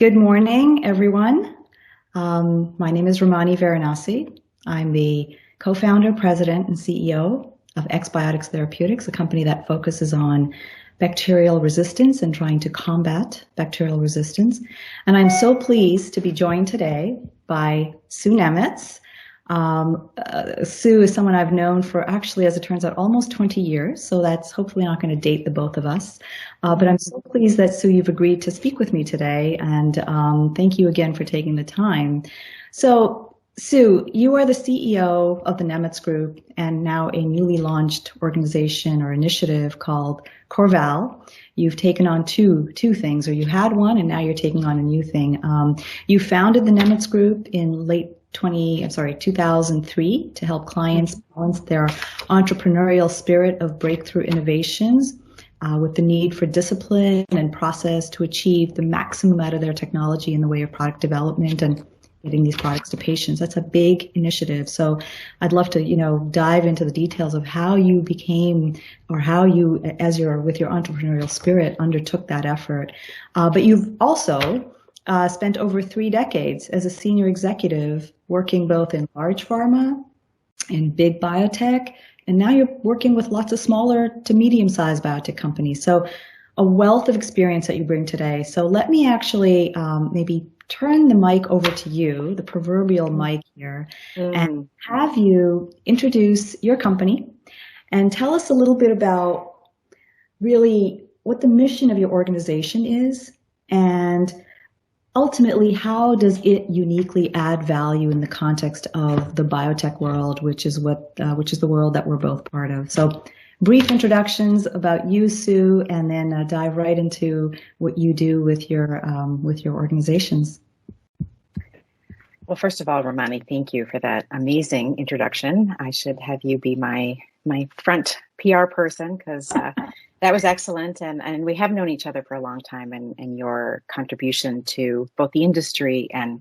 Good morning, everyone. My name is Ramani Varanasi. I'm the co-founder, president, and CEO of Xbiotics Therapeutics, a company that focuses on bacterial resistance and trying to combat bacterial resistance. And I'm so pleased to be joined today by Sue Nemetz. Sue is someone I've known for actually, as it turns out, almost 20 years. So that's hopefully not going to date the both of us. But I'm so pleased that, Sue, you've agreed to speak with me today. And thank you again for taking the time. So, Sue, you are the CEO of the NemetzGroup and now a newly launched organization or initiative called Corval. You've taken on two things, or you had one and now you're taking on a new thing. You founded the NemetzGroup in late 2003 to help clients balance their entrepreneurial spirit of breakthrough innovations with the need for discipline and process to achieve the maximum out of their technology in the way of product development and getting these products to patients. That's a big initiative. So I'd love to, dive into the details of how you became, or how you, with your entrepreneurial spirit, undertook that effort. But you've also spent over 3 decades as a senior executive working both in large pharma and big biotech, and now you're working with lots of smaller to medium-sized biotech companies. So a wealth of experience that you bring today. So let me actually maybe turn the mic over to you, the proverbial mic here, and have you introduce your company and tell us a little bit about really what the mission of your organization is, and ultimately, how does it uniquely add value in the context of the biotech world, which is the world that we're both part of? So, brief introductions about you, Sue, and then dive right into what you do with your organizations. Well, first of all, Ramani, thank you for that amazing introduction. I should have you be my front PR person, because that was excellent. And we have known each other for a long time, and your contribution to both the industry and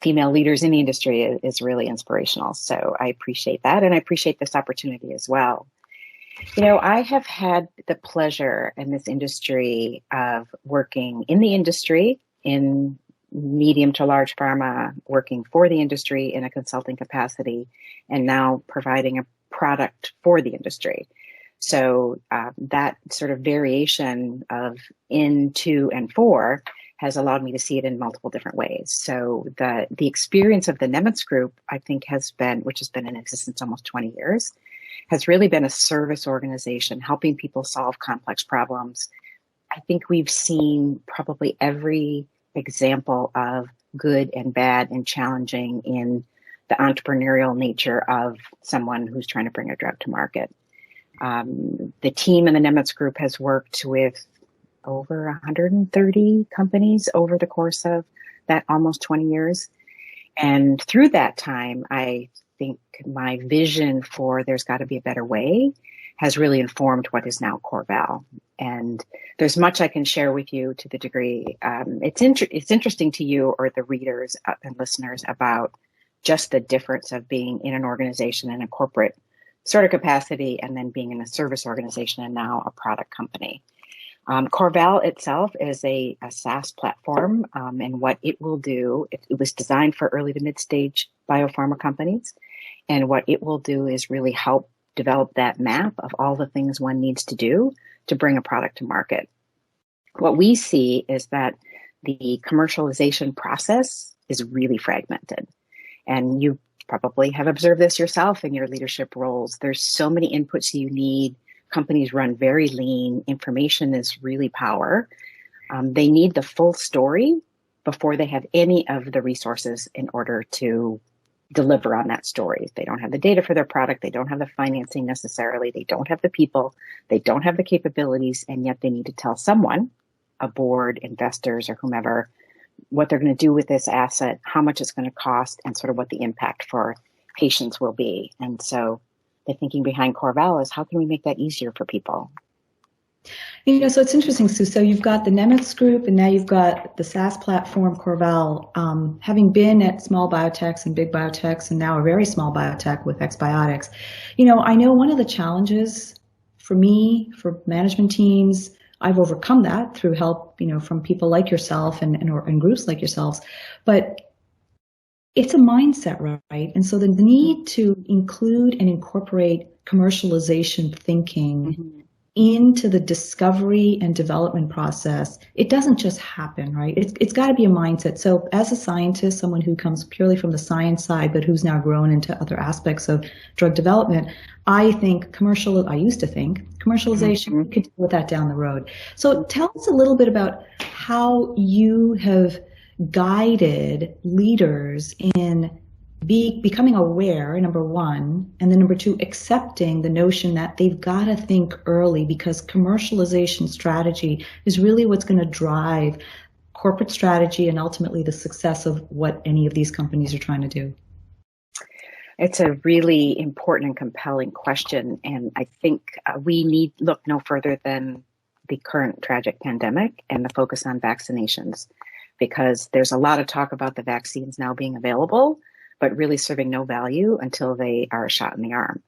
female leaders in the industry is really inspirational. So I appreciate that. And I appreciate this opportunity as well. I have had the pleasure in this industry of working in the industry, in medium to large pharma, working for the industry in a consulting capacity, and now providing a product for the industry. So that sort of variation of in, to, and for has allowed me to see it in multiple different ways. So the experience of the NemetzGroup, I think, which has been in existence almost 20 years, has really been a service organization helping people solve complex problems. I think we've seen probably every example of good and bad and challenging in the entrepreneurial nature of someone who's trying to bring a drug to market. The team in the NemetzGroup has worked with over 130 companies over the course of that almost 20 years. And through that time, I think my vision for there's got to be a better way has really informed what is now Corval. And there's much I can share with you to the degree it's interesting to you or the readers and listeners about just the difference of being in an organization in a corporate sort of capacity and then being in a service organization and now a product company. Corval itself is a SaaS platform, and what it will do, it was designed for early to mid-stage biopharma companies. And what it will do is really help develop that map of all the things one needs to do to bring a product to market. What we see is that the commercialization process is really fragmented. And you probably have observed this yourself in your leadership roles. There's so many inputs you need. Companies run very lean. Information is really power. They need the full story before they have any of the resources in order to deliver on that story. They don't have the data for their product. They don't have the financing necessarily. They don't have the people. They don't have the capabilities. And yet they need to tell someone, a board, investors, or whomever, what they're going to do with this asset, how much it's going to cost, and sort of what the impact for patients will be. And so the thinking behind Corval is, how can we make that easier for people? So it's interesting, Sue. So you've got the NemetzGroup, and now you've got the SaaS platform, Corval. Having been at small biotechs and big biotechs, and now a very small biotech with Xbiotics, I know one of the challenges for me, for management teams, I've overcome that through help, from people like yourself and groups like yourselves. But it's a mindset, right? And so the need to include and incorporate commercialization thinking into the discovery and development process, it doesn't just happen, right? It's got to be a mindset. So as a scientist, someone who comes purely from the science side, but who's now grown into other aspects of drug development, I used to think commercialization, we could deal with that down the road. So tell us a little bit about how you have guided leaders in becoming aware, number one, and then number two, accepting the notion that they've got to think early, because commercialization strategy is really what's going to drive corporate strategy and ultimately the success of what any of these companies are trying to do. It's a really important and compelling question. And I think we need look no further than the current tragic pandemic and the focus on vaccinations, because there's a lot of talk about the vaccines now being available, but really serving no value until they are a shot in the arm.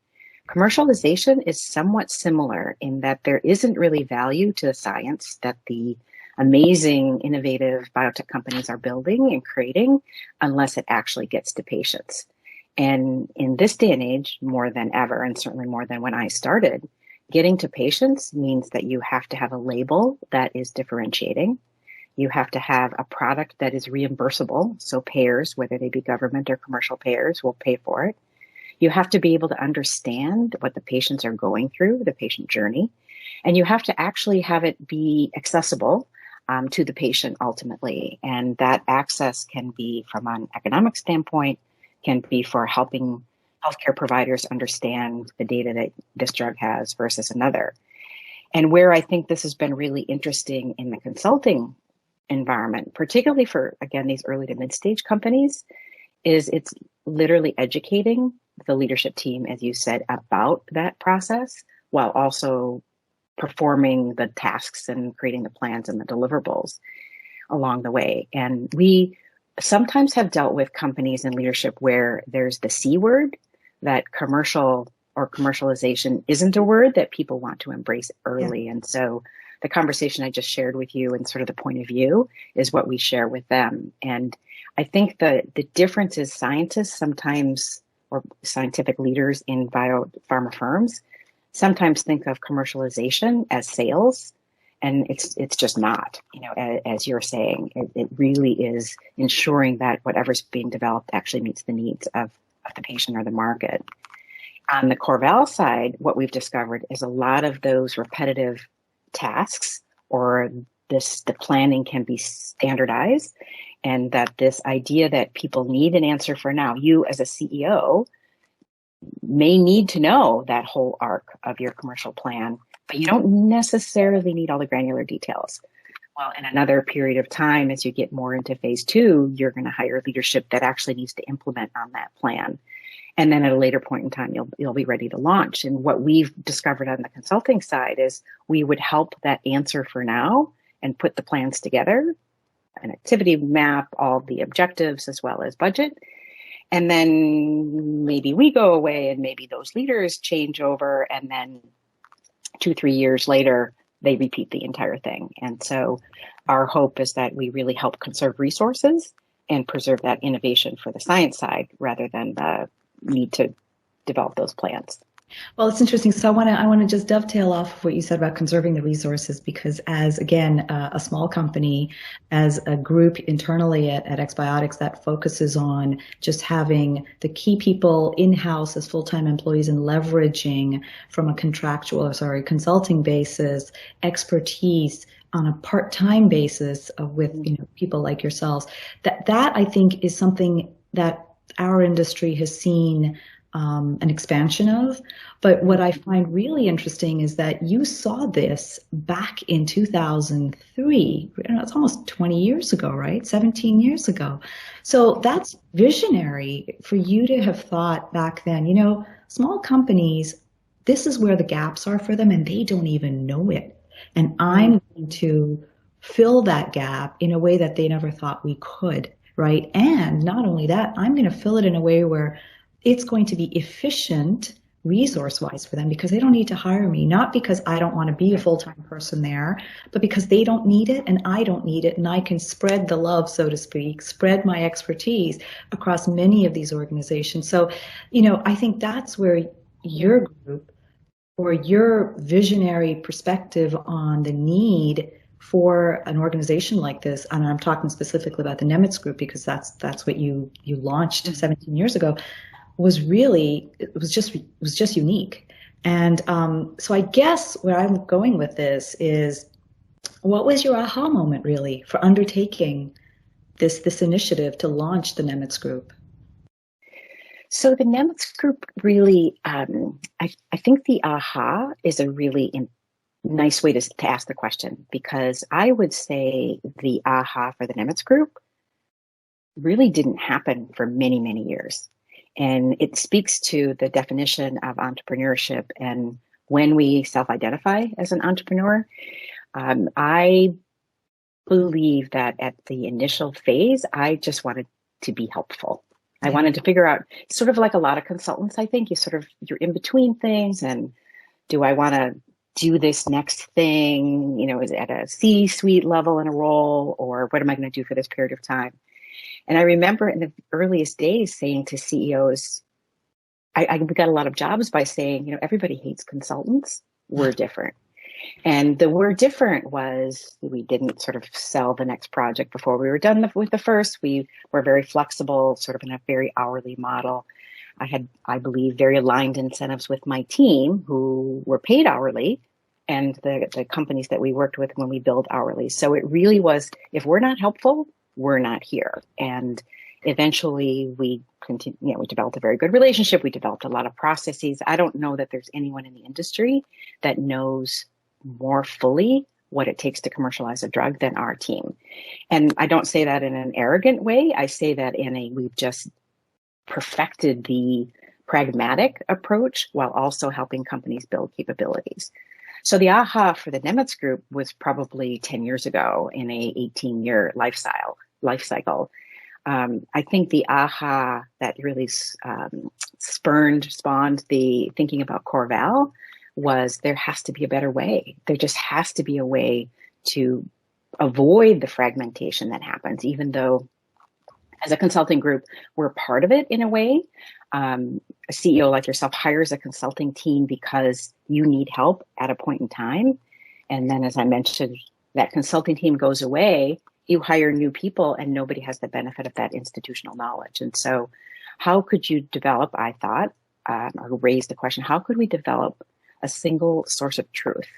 Commercialization is somewhat similar in that there isn't really value to the science that the amazing, innovative biotech companies are building and creating unless it actually gets to patients. And in this day and age, more than ever, and certainly more than when I started, getting to patients means that you have to have a label that is differentiating. You have to have a product that is reimbursable, so payers, whether they be government or commercial payers, will pay for it. You have to be able to understand what the patients are going through, the patient journey, and you have to actually have it be accessible to the patient ultimately. And that access can be from an economic standpoint, can be for helping healthcare providers understand the data that this drug has versus another. And where I think this has been really interesting in the consulting environment, particularly for, again, these early to mid-stage companies, is it's literally educating the leadership team, as you said, about that process while also performing the tasks and creating the plans and the deliverables along the way. And we sometimes have dealt with companies in leadership where there's the C word, that commercial or commercialization isn't a word that people want to embrace early. Yeah. And so the conversation I just shared with you and sort of the point of view is what we share with them. And I think the difference is scientists sometimes, or scientific leaders in biopharma firms, sometimes think of commercialization as sales, and it's just not, as you're saying, it really is ensuring that whatever's being developed actually meets the needs of the patient or the market. On the Corval side, what we've discovered is a lot of those repetitive tasks or the planning can be standardized, and that this idea that people need an answer for now, you as a CEO may need to know that whole arc of your commercial plan, but you don't necessarily need all the granular details. Well, in another period of time, as you get more into phase 2, you're going to hire leadership that actually needs to implement on that plan. And then at a later point in time, you'll be ready to launch. And what we've discovered on the consulting side is we would help that answer for now and put the plans together, an activity map, all the objectives as well as budget. And then maybe we go away and maybe those leaders change over, and then 2-3 years later, they repeat the entire thing. And so our hope is that we really help conserve resources and preserve that innovation for the science side rather than the need to develop those plans. Well, it's interesting. So I want to just dovetail off of what you said about conserving the resources, because as, again, a small company, as a group internally at Xbiotics that focuses on just having the key people in-house as full-time employees and leveraging from a consulting basis, expertise on a part-time basis with people like yourselves, that I think is something that our industry has seen an expansion of. But what I find really interesting is that you saw this back in 2003. It's almost 20 years ago, right? 17 years ago. So that's visionary for you to have thought back then, small companies, this is where the gaps are for them and they don't even know it. And I'm going to fill that gap in a way that they never thought we could, right? And not only that, I'm going to fill it in a way where it's going to be efficient resource-wise for them, because they don't need to hire me, not because I don't want to be a full-time person there, but because they don't need it and I don't need it, and I can spread the love, so to speak, spread my expertise across many of these organizations. So, I think that's where your group, or your visionary perspective on the need for an organization like this, and I'm talking specifically about the NemetzGroup because that's what you launched 17 years ago, was just unique. And so I guess where I'm going with this is, what was your aha moment really for undertaking this initiative to launch the NemetzGroup? So the NemetzGroup really, I think the aha is a really nice way to ask the question, because I would say the aha for the NemetzGroup really didn't happen for many, many years. And it speaks to the definition of entrepreneurship and when we self-identify as an entrepreneur. I believe that at the initial phase, I just wanted to be helpful. I wanted to figure out, sort of like a lot of consultants, I think, you're in between things, and do I want to do this next thing, is it at a C-suite level in a role, or what am I going to do for this period of time? And I remember in the earliest days saying to CEOs, I got a lot of jobs by saying, everybody hates consultants. We're different. And the we're different was, we didn't sort of sell the next project before we were done with the first. We were very flexible, sort of in a very hourly model. I had, I believe, very aligned incentives with my team, who were paid hourly, and the companies that we worked with when we billed hourly. So it really was, if we're not helpful, we're not here. And eventually we we developed a very good relationship. We developed a lot of processes. I don't know that there's anyone in the industry that knows more fully what it takes to commercialize a drug than our team. And I don't say that in an arrogant way. I say that we've just perfected the pragmatic approach while also helping companies build capabilities. So the aha for the NemetzGroup was probably 10 years ago in a 18-year life cycle. I think the aha that really spawned the thinking about Corval was, there has to be a better way. There just has to be a way to avoid the fragmentation that happens, even though as a consulting group, we're part of it in a way. A CEO like yourself hires a consulting team because you need help at a point in time. And then, as I mentioned, that consulting team goes away, you hire new people, and nobody has the benefit of that institutional knowledge. And so how could you develop, I thought, or raise the question, how could we develop a single source of truth,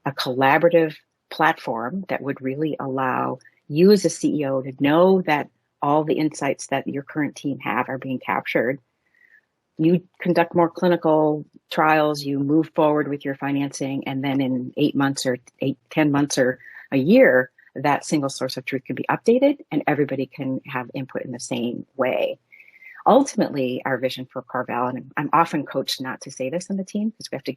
a collaborative platform that would really allow you as a CEO to know that all the insights that your current team have are being captured. You conduct more clinical trials, you move forward with your financing, and then in 8 months or 10 months or a year, that single source of truth can be updated and everybody can have input in the same way. Ultimately, our vision for Corval, and I'm often coached not to say this in the team because we have to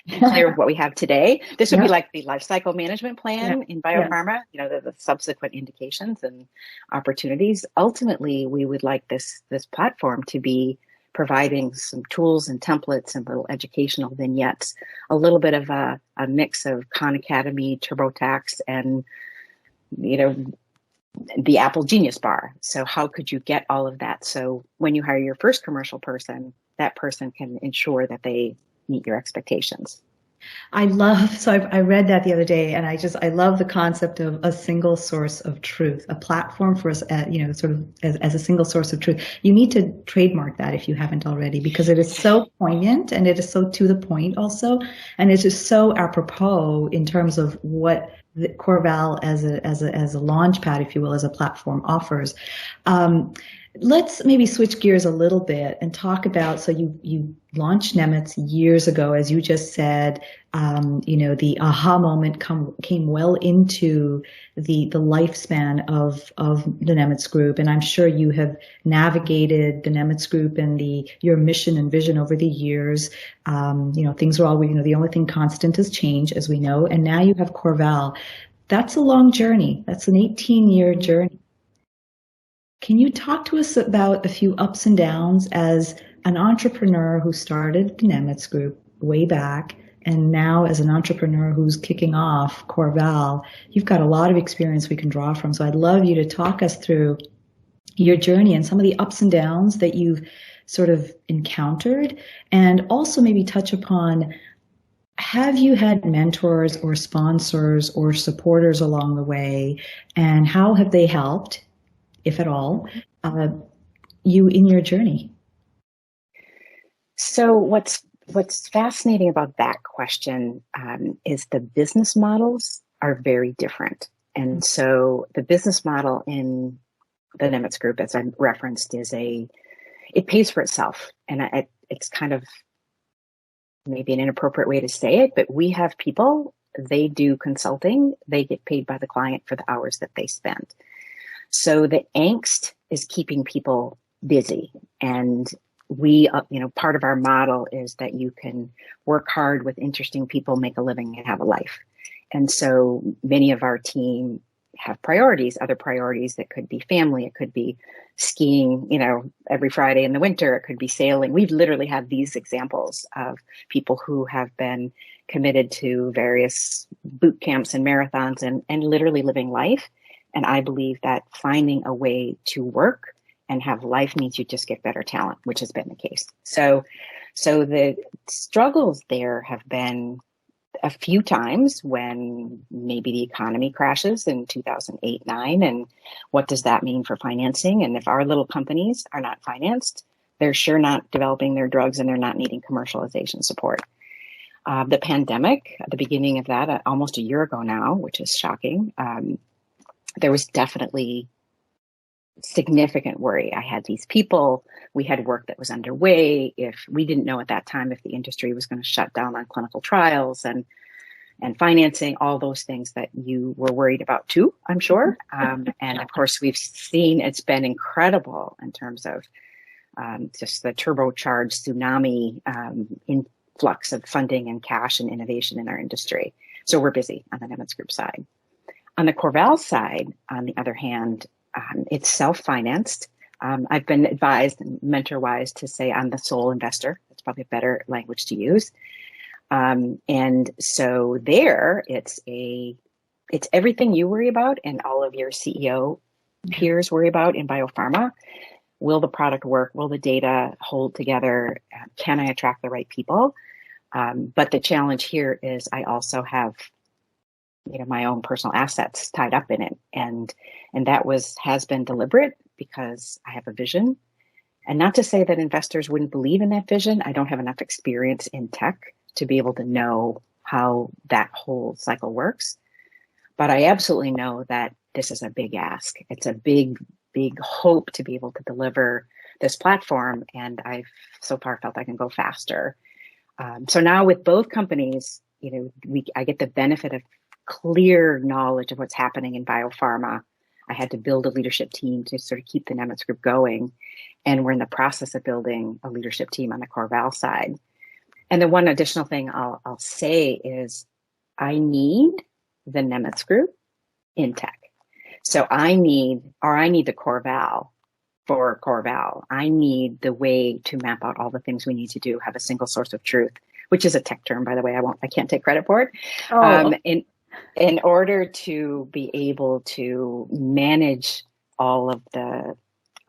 be clear with what we have today. This would be like the life cycle management plan in biopharma, the subsequent indications and opportunities. Ultimately, we would like this platform to be providing some tools and templates and little educational vignettes, a little bit of a mix of Khan Academy, TurboTax, and the Apple Genius Bar. So how could you get all of that? So when you hire your first commercial person, that person can ensure that they meet your expectations. I read that the other day, and I love the concept of a single source of truth, a platform for us, sort of as a single source of truth. You need to trademark that if you haven't already, because it is so poignant and it is so to the point also, and it is so apropos in terms of what the Corval as a launch pad, if you will, as a platform offers. Let's maybe switch gears a little bit and talk about, so you launched Nemetz years ago, as you just said. The aha moment came well into the lifespan of the Nemetz Group, and I'm sure you have navigated the Nemetz Group and your mission and vision over the years. Things are always, the only thing constant is change, as we know, and now you have Corval. That's a long journey. That's an 18-year journey. Can you talk to us about a few ups and downs as an entrepreneur who started the NemetzGroup way back, and now as an entrepreneur who's kicking off Corval, you've got a lot of experience we can draw from. So I'd love you to talk us through your journey and some of the ups and downs that you've sort of encountered, and also maybe touch upon, have you had mentors or sponsors or supporters along the way, and how have they helped, if at all, you in your journey? So what's fascinating about that question is the business models are very different. And so the business model in the Nemetz Group, as I referenced, it pays for itself. And it's kind of maybe an inappropriate way to say it, but we have people, they do consulting, they get paid by the client for the hours that they spend. So the angst is keeping people busy. And we, part of our model is that you can work hard with interesting people, make a living, and have a life. And so many of our team have priorities, other priorities that could be family, it could be skiing, every Friday in the winter, it could be sailing. We've literally had these examples of people who have been committed to various boot camps and marathons and literally living life. And I believe that finding a way to work and have life means you just get better talent, which has been the case. So the struggles there have been a few times when maybe the economy crashes in 2008-9, and what does that mean for financing? And if our little companies are not financed, they're sure not developing their drugs, and they're not needing commercialization support. The pandemic, at the beginning of that, almost a year ago now, which is shocking, there was definitely significant worry. I had these people, we had work that was underway. If we didn't know at that time if the industry was going to shut down on clinical trials and financing, all those things that you were worried about too, I'm sure. And of course, we've seen it's been incredible in terms of just the turbocharged tsunami influx of funding and cash and innovation in our industry. So we're busy on the Nemetz Group side. On the Corval side, on the other hand, it's self-financed. I've been advised, mentor-wise, to say I'm the sole investor. That's probably a better language to use. And so there, it's everything you worry about and all of your CEO peers worry about in biopharma. Will the product work? Will the data hold together? Can I attract the right people? But the challenge here is I also have my own personal assets tied up in it. And that has been deliberate because I have a vision. And not to say that investors wouldn't believe in that vision. I don't have enough experience in tech to be able to know how that whole cycle works. But I absolutely know that this is a big ask. It's a big, big hope to be able to deliver this platform. And I've so far felt I can go faster. So now with both companies, I get the benefit of clear knowledge of what's happening in biopharma. I had to build a leadership team to sort of keep the Nemetz Group going. And we're in the process of building a leadership team on the Corval side. And the one additional thing I'll say is I need the Nemetz Group in tech. So I need the Corval for Corval. I need the way to map out all the things we need to do, have a single source of truth, which is a tech term, by the way. I can't take credit for it. Oh. In order to be able to manage all of the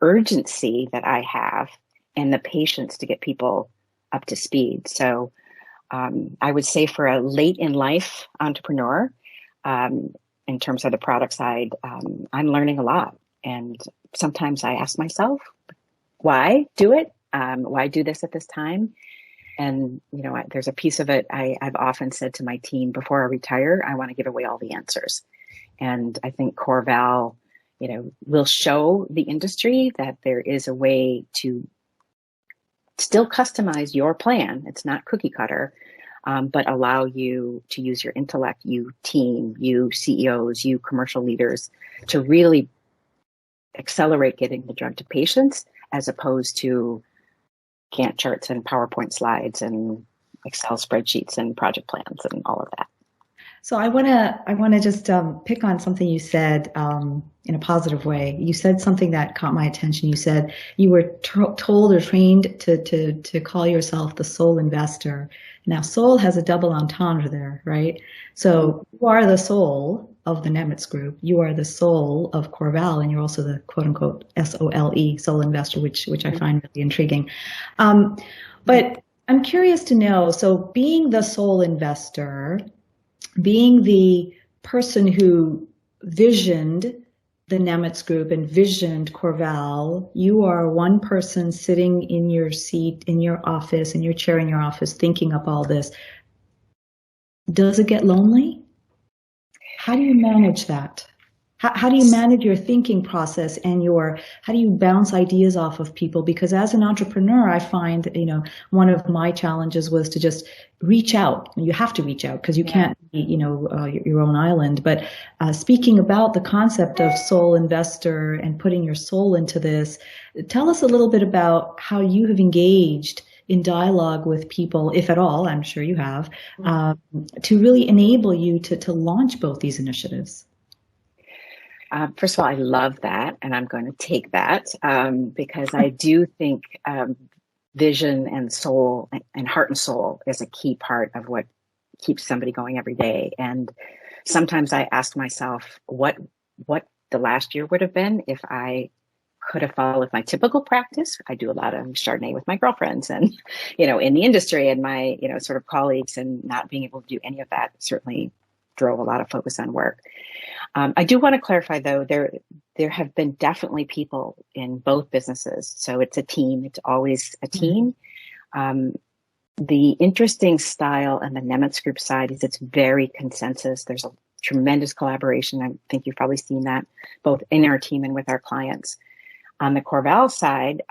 urgency that I have and the patience to get people up to speed. So I would say for a late in life entrepreneur, in terms of the product side, I'm learning a lot. And sometimes I ask myself, why do it? Why do this at this time? And, there's a piece of it I've often said to my team before I retire, I want to give away all the answers. And I think Corval, will show the industry that there is a way to still customize your plan. It's not cookie cutter, but allow you to use your intellect, you team, you CEOs, you commercial leaders to really accelerate getting the drug to patients as opposed to Gantt charts and PowerPoint slides and Excel spreadsheets and project plans and all of that. So I want to just pick on something you said in a positive way. You said something that caught my attention. You said you were told or trained to call yourself the soul investor. Now, soul has a double entendre there, right? So you are the soul of the Nemetz Group. You are the soul of Corval, and you're also the quote unquote SOLE, soul investor, which I find really intriguing. But I'm curious to know. So, being the soul investor, being the person who visioned the Nemetz Group and visioned Corval, you are one person sitting in your seat, in your office, in your chair in your office, thinking up all this. Does it get lonely? How do you manage that? How do you manage your thinking process and how do you bounce ideas off of people? Because as an entrepreneur, I find, one of my challenges was to just reach out. You have to reach out because you can't be, your own island. But speaking about the concept of soul investor and putting your soul into this, tell us a little bit about how you have engaged in dialogue with people, if at all, I'm sure you have, to really enable you to launch both these initiatives. First of all, I love that, and I'm going to take that because I do think vision and soul and heart and soul is a key part of what keeps somebody going every day. And sometimes I ask myself what the last year would have been if I could have followed my typical practice. I do a lot of Chardonnay with my girlfriends and, in the industry and my, sort of colleagues, and not being able to do any of that certainly drove a lot of focus on work. I do want to clarify, though, there have been definitely people in both businesses. So it's a team. It's always a team. The interesting style on the NemetzGroup side is it's very consensus. There's a tremendous collaboration. I think you've probably seen that both in our team and with our clients. On the Corval side,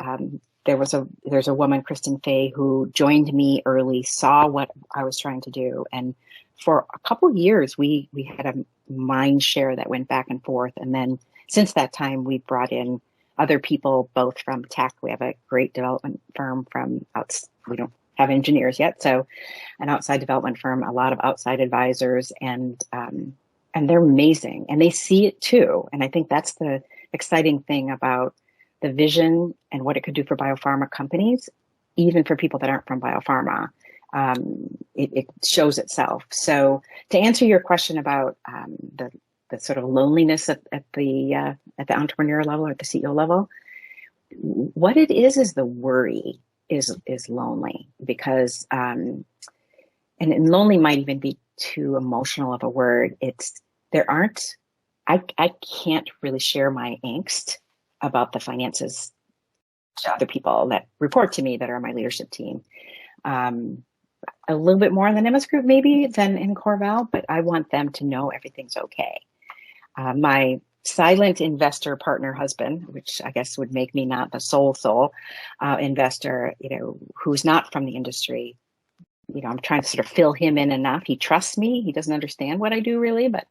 there's a woman, Kristen Fay, who joined me early, saw what I was trying to do, and for a couple of years, we had a mind share that went back and forth. And then since that time, we brought in other people, both from tech. We have a great development firm we don't have engineers yet. So an outside development firm, a lot of outside advisors, and they're amazing. And they see it too. And I think that's the exciting thing about the vision and what it could do for biopharma companies, even for people that aren't from biopharma. It shows itself. So to answer your question about the sort of loneliness at the entrepreneur level or at the CEO level, what it is the worry is lonely, because and lonely might even be too emotional of a word. I can't really share my angst about the finances to other people that report to me that are my leadership team. A little bit more in the Nemetz Group maybe than in Corval, but I want them to know everything's okay. My silent investor partner husband, which I guess would make me not the soul investor, who's not from the industry. I'm trying to sort of fill him in enough. He trusts me. He doesn't understand what I do really, but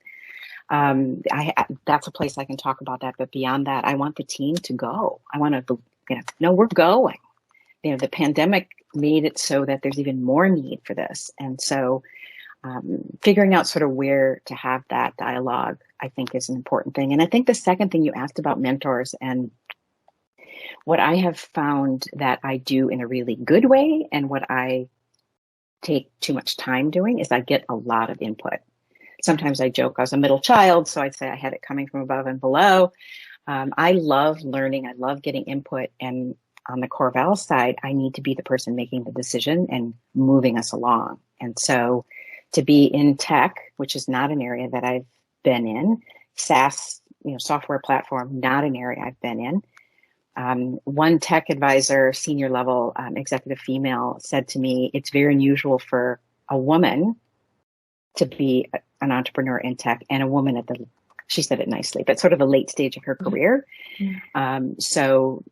that's a place I can talk about that. But beyond that, I want the team to go. I want to, no, we're going. The pandemic made it so that there's even more need for this. And so figuring out sort of where to have that dialogue, I think, is an important thing. And I think the second thing you asked about mentors, and what I have found that I do in a really good way and what I take too much time doing is I get a lot of input. Sometimes I joke I was a middle child, so I'd say I had it coming from above and below. I love learning. I love getting input. And on the Corval side, I need to be the person making the decision and moving us along. And so to be in tech, which is not an area that I've been in, SaaS, software platform, not an area I've been in. One tech advisor, senior level executive female, said to me, it's very unusual for a woman to be an entrepreneur in tech, and a woman she said it nicely, but sort of a late stage of her career. So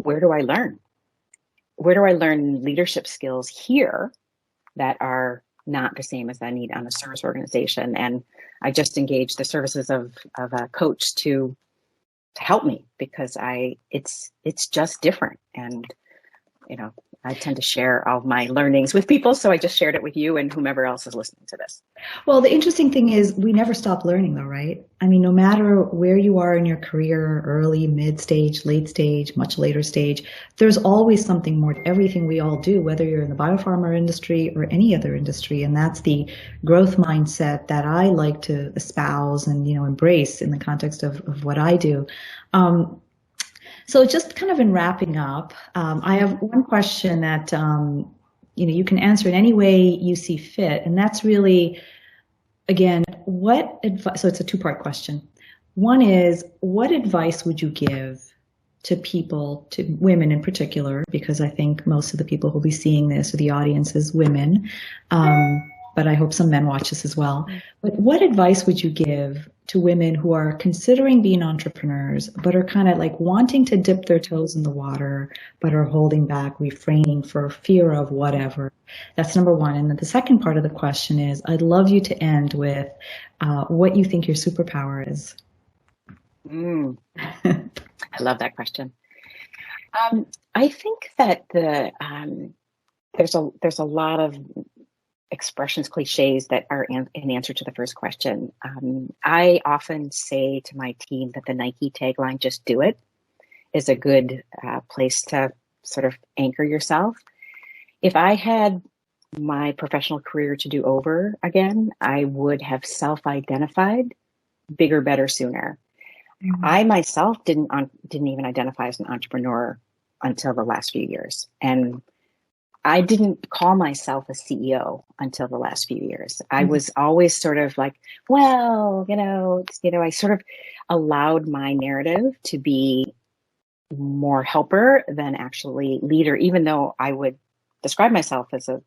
where do I learn? Where do I learn leadership skills here that are not the same as I need on a service organization? And I just engaged the services of a coach to help me, because it's just different. And, I tend to share all my learnings with people. So I just shared it with you and whomever else is listening to this. Well, the interesting thing is we never stop learning though, right? I mean, no matter where you are in your career, early, mid stage, late stage, much later stage, there's always something more to everything we all do, whether you're in the biopharma industry or any other industry. And that's the growth mindset that I like to espouse and, embrace in the context of what I do. So just kind of in wrapping up, I have one question that, you can answer in any way you see fit. And that's really, again, what advice, so it's a two-part question. One is, what advice would you give to people, to women in particular, because I think most of the people who'll be seeing this, or the audience, is women, but I hope some men watch this as well. But what advice would you give to women who are considering being entrepreneurs, but are kind of like wanting to dip their toes in the water, but are holding back, refraining for fear of whatever? That's number one. And then the second part of the question is, I'd love you to end with what you think your superpower is. I love that question. I think that there's a lot of expressions, cliches that are in answer to the first question. I often say to my team that the Nike tagline, "Just do it," is a good place to sort of anchor yourself. If I had my professional career to do over again, I would have self-identified bigger, better, sooner. Mm-hmm. I myself didn't even identify as an entrepreneur until the last few years. And I didn't call myself a CEO until the last few years. I was always sort of like, well, I sort of allowed my narrative to be more helper than actually leader, even though I would describe myself as a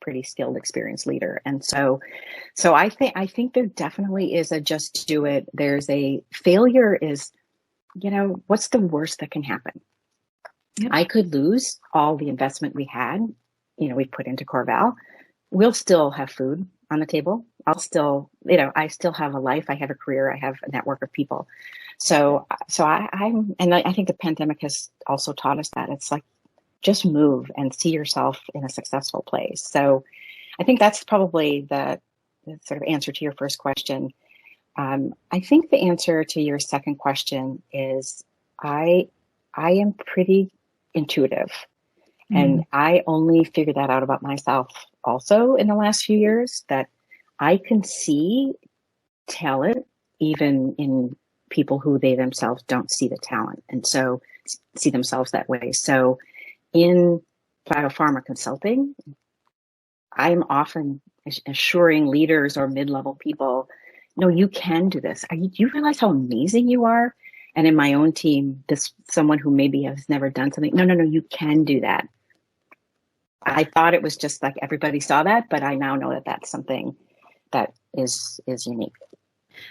pretty skilled, experienced leader. And so I think there definitely is a just do it. There's a failure is, what's the worst that can happen? Yep. I could lose all the investment we had, we put into Corval. We'll still have food on the table. I'll still, I still have a life. I have a career. I have a network of people. So I think the pandemic has also taught us that it's like, just move and see yourself in a successful place. So I think that's probably the sort of answer to your first question. I think the answer to your second question is I am pretty intuitive. And I only figured that out about myself also in the last few years, that I can see talent even in people who they themselves don't see the talent, and so see themselves that way. So in biopharma consulting, I'm often assuring leaders or mid-level people, no, you can do this. Do you realize how amazing you are? And in my own team, someone who maybe has never done something, no, you can do that. I thought it was just like everybody saw that, but I now know that that's something that is unique.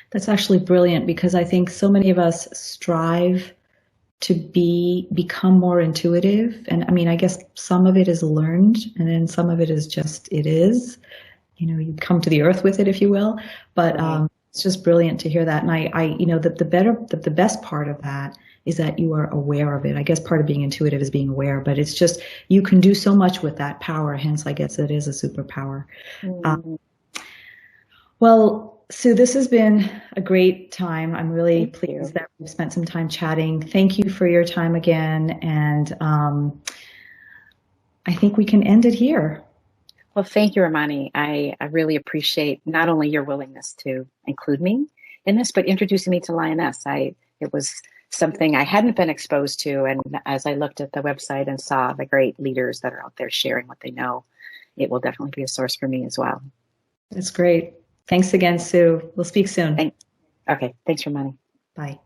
That's actually brilliant, because I think so many of us strive to become more intuitive. And I mean, I guess some of it is learned, and then some of it is just, it is, you come to the earth with it, if you will. But it's just brilliant to hear that. And the best part of that is that you are aware of it. I guess part of being intuitive is being aware, but it's just, you can do so much with that power. Hence, I guess it is a superpower. Well, Sue, this has been a great time. I'm really pleased that we've spent some time chatting. Thank you for your time again. And I think we can end it here. Well, thank you, Ramani. I really appreciate not only your willingness to include me in this, but introducing me to Lioness. It was something I hadn't been exposed to. And as I looked at the website and saw the great leaders that are out there sharing what they know, it will definitely be a source for me as well. That's great. Thanks again, Sue. We'll speak soon. Okay. Thanks, Ramani. Bye.